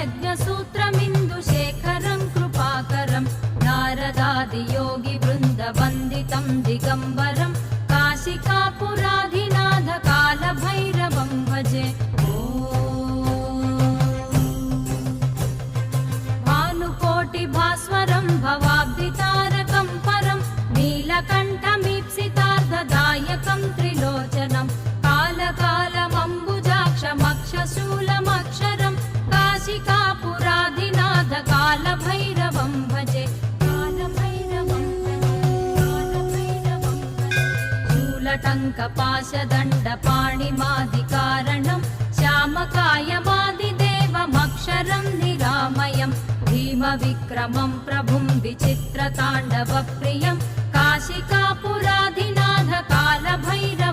यज्ञसूत्रमिन्दुशेखरं कृपाकरं नारदादियोगिवृन्दवन्दितं दिगम्बरं काशिकापुराधिनाथ कालभैरवं भजे। भानुकोटिभास्वरं भवाब्धितारकं परं नीलकण्ठमीप्सितार्धदायकं त्रिलोचनं कालकालमम्बुजाक्षमक्षशूलमक्षरं काशिकापुराधिनाथ कालभैरवं भजे। शूलटङ्कपाशदण्डपाणिमादिकारणं श्यामकायमादिदेवमक्षरं निरामयं भीमविक्रमं प्रभुं विचित्रताण्डवप्रियं काशिकापुराधिनाथ कालभैरवं